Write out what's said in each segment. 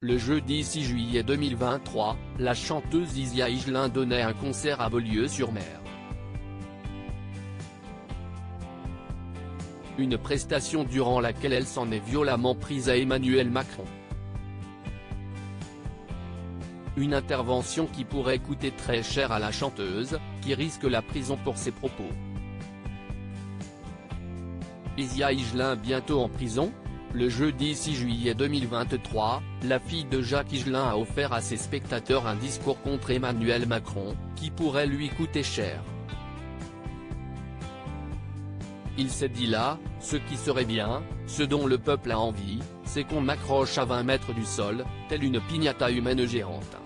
Le jeudi 6 juillet 2023, la chanteuse Isia Higelin donnait un concert à Beaulieu-sur-Mer. Une prestation durant laquelle elle s'en est violemment prise à Emmanuel Macron. Une intervention qui pourrait coûter très cher à la chanteuse, qui risque la prison pour ses propos. Isia Higelin bientôt en prison ? Le jeudi 6 juillet 2023, la fille de Jacques Higelin a offert à ses spectateurs un discours contre Emmanuel Macron, qui pourrait lui coûter cher. Il s'est dit là, ce qui serait bien, ce dont le peuple a envie, c'est qu'on m'accroche à 20 mètres du sol, telle une piñata humaine géante.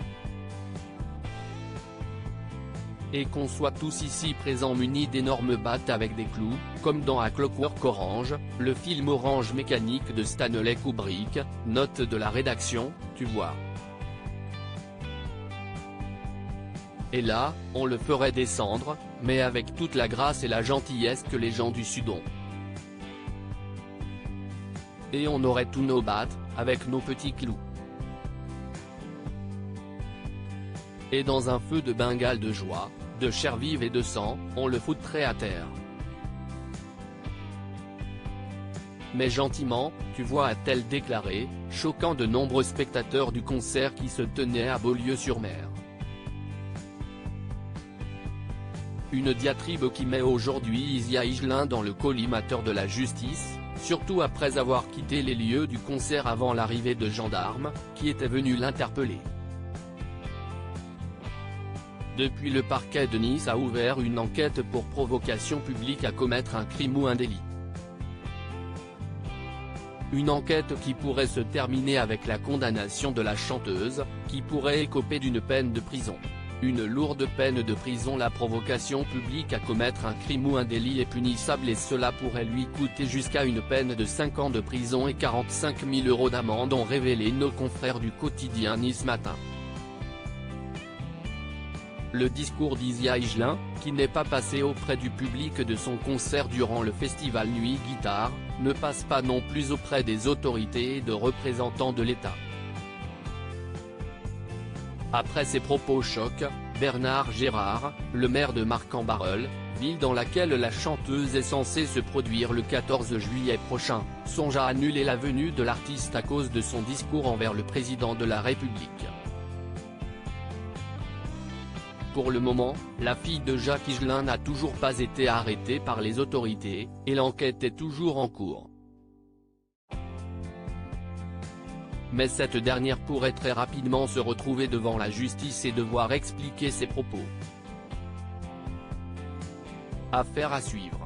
Et qu'on soit tous ici présents munis d'énormes battes avec des clous, comme dans A Clockwork Orange, le film Orange Mécanique de Stanley Kubrick, note de la rédaction, tu vois. Et là, on le ferait descendre, mais avec toute la grâce et la gentillesse que les gens du Sud ont. Et on aurait tous nos battes, avec nos petits clous. Et dans un feu de Bengale de joie, de chair vive et de sang, on le foutrait à terre. Mais gentiment, tu vois, a-t-elle déclaré, choquant de nombreux spectateurs du concert qui se tenait à Beaulieu-sur-Mer. Une diatribe qui met aujourd'hui Isia Higelin dans le collimateur de la justice, surtout après avoir quitté les lieux du concert avant l'arrivée de gendarmes, qui étaient venus l'interpeller. Depuis, le parquet de Nice a ouvert une enquête pour provocation publique à commettre un crime ou un délit. Une enquête qui pourrait se terminer avec la condamnation de la chanteuse, qui pourrait écoper d'une peine de prison. Une lourde peine de prison. La provocation publique à commettre un crime ou un délit est punissable et cela pourrait lui coûter jusqu'à une peine de 5 ans de prison et 45 000 € d'amende, ont révélé nos confrères du quotidien Nice Matin. Le discours d'Isia Higelin, qui n'est pas passé auprès du public de son concert durant le festival Nuit Guitare, ne passe pas non plus auprès des autorités et de représentants de l'État. Après ces propos chocs, Bernard Gérard, le maire de Marcq-en-Barœul, ville dans laquelle la chanteuse est censée se produire le 14 juillet prochain, songe à annuler la venue de l'artiste à cause de son discours envers le président de la République. Pour le moment, la fille de Jacques Higelin n'a toujours pas été arrêtée par les autorités, et l'enquête est toujours en cours. Mais cette dernière pourrait très rapidement se retrouver devant la justice et devoir expliquer ses propos. Affaire à suivre.